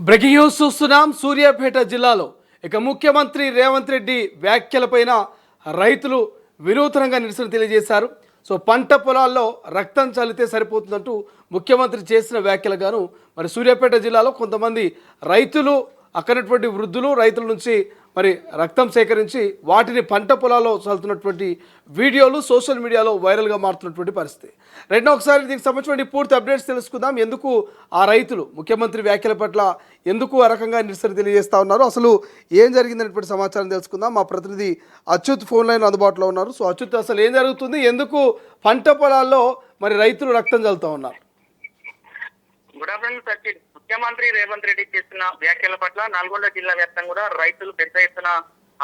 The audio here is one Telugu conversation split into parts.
బ్రేకింగ్ న్యూస్ చూస్తున్నాం. సూర్యాపేట జిల్లాలో ఇక ముఖ్యమంత్రి రేవంత్ రెడ్డి వ్యాఖ్యలపైన రైతులు వినూత్నంగా నిరసన తెలియజేశారు. సో పంట పొలాల్లో రక్తం చల్లితే సరిపోతుందంటూ ముఖ్యమంత్రి చేసిన వ్యాఖ్యలు గాను మరి సూర్యాపేట జిల్లాలో కొంతమంది రైతులు అక్కడటువంటి వృద్ధులు రైతుల నుంచి మరి రక్తం సేకరించి వాటిని పంట పొలాల్లో చల్లుతున్నటువంటి వీడియోలు సోషల్ మీడియాలో వైరల్గా మారుతున్నటువంటి పరిస్థితి. రెండో ఒకసారి దీనికి సంబంధించిన పూర్తి అప్డేట్స్ తెలుసుకుందాం. ఎందుకు ఆ రైతులు ముఖ్యమంత్రి వ్యాఖ్యల పట్ల ఎందుకు ఆ రకంగా నిరసన తెలియజేస్తూ ఉన్నారు, అసలు ఏం జరిగిందనేటువంటి సమాచారం తెలుసుకుందాం. మా ప్రతినిధి అచ్యుత్ ఫోన్ లైన్ అందుబాటులో ఉన్నారు. సో అచ్యుత్, అసలు ఏం జరుగుతుంది, ఎందుకు పంట పొలాల్లో మరి రైతులు రక్తం చల్లుతూ ఉన్నారు? Good afternoon Sachin. ముఖ్యమంత్రి రేవంత్ రెడ్డి చేసిన వ్యాఖ్యల పట్ల నల్గొండ జిల్లా వ్యాప్తంగా కూడా రైతులు పెద్ద ఎత్తున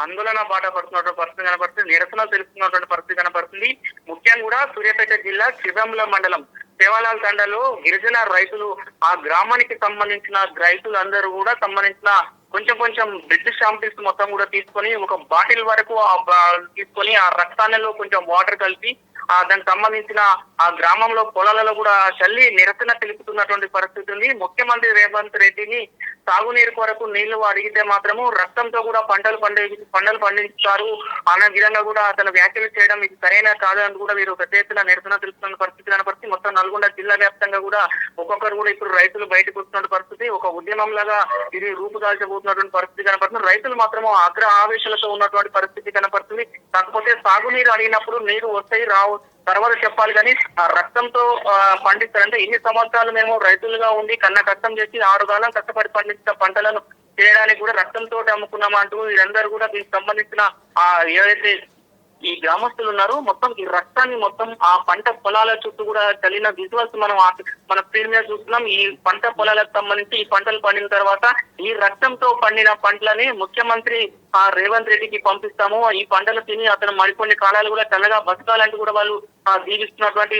ఆందోళన బాట పడుతున్నటువంటి పరిస్థితి కనపడుతుంది, నిరసన తెలుపుతున్నటువంటి పరిస్థితి కనపడుతుంది. ముఖ్యంగా కూడా సూర్యాపేట జిల్లా చిదంల మండలం సేవాలాల్ తండలో గిరిజన రైతులు ఆ గ్రామానికి సంబంధించిన రైతులందరూ కూడా సంబంధించిన కొంచెం బ్లడ్ శాంపిల్స్ మొత్తం కూడా తీసుకొని ఒక బాటిల్ వరకు తీసుకొని ఆ రక్తాలలో కొంచెం వాటర్ కలిపి దానికి సంబంధించిన ఆ గ్రామంలో పొలాలలో కూడా చల్లి నిరసన తెలుపుతున్నటువంటి పరిస్థితి ఉంది. ముఖ్యమంత్రి రేవంత్ రెడ్డిని సాగునీరు కొరకు నీళ్లు అడిగితే మాత్రము రక్తంతో కూడా పంటలు పండిస్తారు అన్న విధంగా కూడా అతను వ్యాఖ్యలు చేయడం ఇది సరైన కాదని కూడా వీరు పెద్ద ఎత్తున నిరసన తెలుపుతున్న పరిస్థితి కనపడుతుంది. మొత్తం నల్గొండ జిల్లా వ్యాప్తంగా కూడా ఒక్కొక్కరు కూడా ఇప్పుడు రైతులు బయటకు వస్తున్న పరిస్థితి, ఒక ఉద్యమం లాగా ఇది రూపుదాల్చబోతున్నటువంటి పరిస్థితి కనపడుతుంది. రైతులు మాత్రము అగ్ర ఆవేశాలతో ఉన్నటువంటి పరిస్థితి కనపడుతుంది. కాకపోతే సాగునీరు అడిగినప్పుడు నీరు వస్తాయి రావు తర్వాత చెప్పాలి, కానీ ఆ రక్తంతో పండిస్తారంటే ఇన్ని సంవత్సరాలు మేము రైతులుగా ఉండి కన్నా కష్టం చేసి 6 కాలం కష్టపడి పండించిన పంటలను చేయడానికి కూడా రక్తంతో అమ్ముకున్నామంటూ వీరందరూ కూడా దీనికి సంబంధించిన ఏదైతే ఈ గ్రామస్తులు ఉన్నారు మొత్తం ఈ రక్తాన్ని మొత్తం ఆ పంట పొలాల చుట్టూ కూడా చల్లిన విజువల్స్ మన స్క్రీన్ మీద చూస్తున్నాం. ఈ పంట పొలాలకు సంబంధించి ఈ పంటలు పండిన తర్వాత ఈ రక్తంతో పండిన పంటలని ముఖ్యమంత్రి రేవంత్ రెడ్డికి పంపిస్తాము, ఈ పంటలు తిని అతను మరికొన్ని కాలాలు కూడా చల్లగా బతకాలంటూ కూడా వాళ్ళు జీవిస్తున్నటువంటి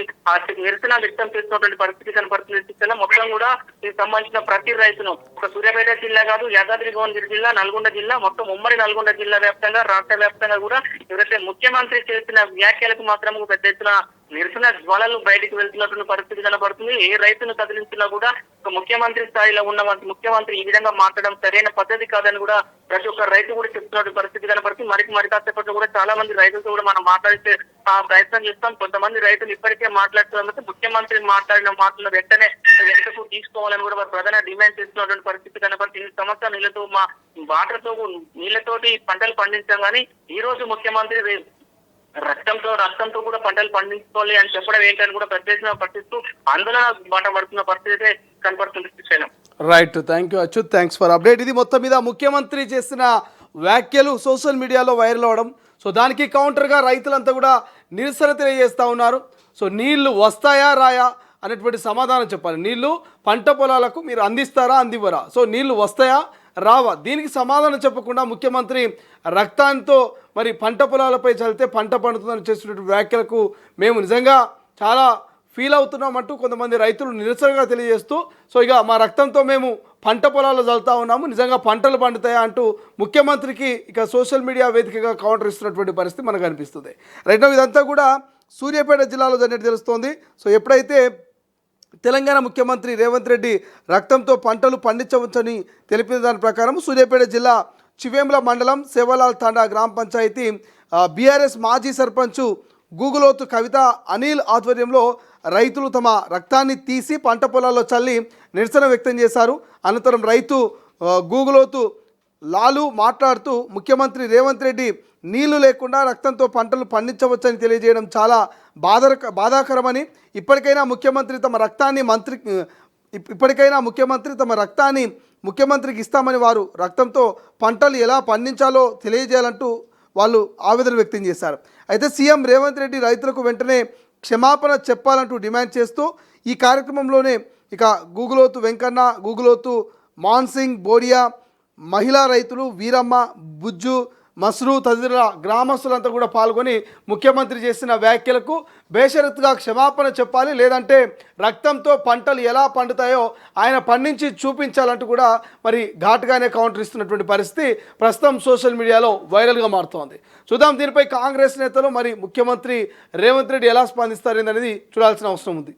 నిరసన వ్యక్తం చేస్తున్నటువంటి పరిస్థితి కనపడుతుంది. మొత్తం కూడా దీనికి సంబంధించిన ప్రతి రైతును ఒక సూర్యాపేట జిల్లా కాదు, యాదాద్రి భువనగిరి జిల్లా, నల్గొండ జిల్లా, మొత్తం ఉమ్మడి నల్గొండ జిల్లా వ్యాప్తంగా రాష్ట్ర వ్యాప్తంగా కూడా ఎవరైతే ముఖ్యమంత్రి చేసిన వ్యాఖ్యలకు మాత్రం పెద్ద ఎత్తున నిరసన జ్వాలలు బయటికి వెళ్తున్నటువంటి పరిస్థితి కనబడుతుంది. ఏ రైతును కదిలించినా కూడా ఒక ముఖ్యమంత్రి స్థాయిలో ఉన్న ముఖ్యమంత్రి ఈ విధంగా మాట్లాడడం సరైన పద్ధతి కాదని కూడా ప్రతి ఒక్క రైతు కూడా చెప్తున్నటువంటి పరిస్థితి కనబడుతుంది. మరి కాసేపట్లో కూడా చాలా మంది రైతులతో కూడా మనం మాట్లాడితే ప్రయత్నం చేస్తాం. కొంతమంది రైతులు ఇప్పటికే మాట్లాడుతున్నారు, ముఖ్యమంత్రి మాట్లాడిన మాటలు వెంటనే వెంటకు తీసుకోవాలని కూడా వారు ప్రధాన డిమాండ్ చేస్తున్నటువంటి పరిస్థితి కనబడుతుంది. 2 సంవత్సరాల నీళ్లతో మా వాటర్తో నీళ్లతోటి పంటలు పండించాం, కానీ ఈ రోజు ముఖ్యమంత్రి రక్తంతో కూడా పంటలు పండించుకోవాలి అని చెప్పడం ఏంటని కూడా పెద్ద పట్టిస్తూ ఆందోళన బాట పడుతున్న పరిస్థితి అయితే కనపడుతుంది. Right, thank you Achyut, thanks for update. ఇది మొత్తం మీద ముఖ్యమంత్రి చేసిన వ్యాఖ్యలు సోషల్ మీడియాలో వైరల్ అవ్వడం, సో దానికి కౌంటర్గా రైతులంతా కూడా నిరసన తెలియజేస్తూ ఉన్నారు. సో నీళ్లు వస్తాయా రాయా అనేటువంటి సమాధానం చెప్పాలి. నీళ్లు పంట పొలాలకు మీరు అందిస్తారా అందివ్వరా, సో నీళ్లు వస్తాయా రావా, దీనికి సమాధానం చెప్పకుండా ముఖ్యమంత్రి రక్తాంతో మరి పంట పొలాలపై చల్లితే పంట పండుతుందని చేస్తున్నటువంటి వ్యాఖ్యలకు మేము నిజంగా చాలా ఫీల్ అవుతున్నామంటూ కొంతమంది రైతులు నిరసనగా తెలియజేస్తూ, సో ఇక మా రక్తంతో మేము పంట పొలాల్లో చల్లుతూ ఉన్నాము, నిజంగా పంటలు పండుతాయా అంటూ ముఖ్యమంత్రికి ఇక సోషల్ మీడియా వేదికగా కౌంటర్ ఇస్తున్నటువంటి పరిస్థితి మనకు అనిపిస్తుంది. రైట్, ఇదంతా కూడా సూర్యాపేట జిల్లాలో జరిగినట్టు తెలుస్తోంది. సో ఎప్పుడైతే తెలంగాణ ముఖ్యమంత్రి రేవంత్ రెడ్డి రక్తంతో పంటలు పండించవచ్చని తెలిపిన దాని ప్రకారం సూర్యాపేట జిల్లా చివేంల మండలం సేవలాల్ తాండా గ్రామ పంచాయతీ బీఆర్ఎస్ మాజీ సర్పంచ్ గూగులోతు కవిత అనిల్ ఆధ్వర్యంలో రైతులు తమ రక్తాన్ని తీసి పంట పొలాల్లో చల్లి నిరసన వ్యక్తం చేశారు. అనంతరం రైతు గూగులోతు లాలు మాట్లాడుతూ ముఖ్యమంత్రి రేవంత్ రెడ్డి నీళ్లు లేకుండా రక్తంతో పంటలు పండించవచ్చని తెలియజేయడం చాలా బాధాకరమని, ఇప్పటికైనా ముఖ్యమంత్రి తమ రక్తాన్ని ముఖ్యమంత్రికి ఇస్తామని, వారు రక్తంతో పంటలు ఎలా పండించాలో తెలియజేయాలంటూ వాళ్ళు ఆవేదన వ్యక్తం చేశారు. అయితే సీఎం రేవంత్ రెడ్డి రైతులకు వెంటనే క్షమాపణ చెప్పాలంటూ డిమాండ్ చేస్తూ ఈ కార్యక్రమంలోనే ఇక గూగులోతు వెంకన్న, గూగులోతు మాన్సింగ్, బోడియా, మహిళా రైతులు వీరమ్మ, బుజ్జు, మస్రు తదితర గ్రామస్తులంతా కూడా పాల్గొని ముఖ్యమంత్రి చేసిన వ్యాఖ్యలకు బేషరతుగా క్షమాపణ చెప్పాలి, లేదంటే రక్తంతో పంటలు ఎలా పండుతాయో ఆయన పండించి చూపించాలంటూ కూడా మరి ఘాటుగానే కౌంటర్ ఇస్తున్నటువంటి పరిస్థితి ప్రస్తుతం సోషల్ మీడియాలో వైరల్గా మారుతోంది. చూద్దాం దీనిపై కాంగ్రెస్ నేతలు మరి ముఖ్యమంత్రి రేవంత్ రెడ్డి ఎలా స్పందిస్తారు అనేది చూడాల్సిన అవసరం ఉంది.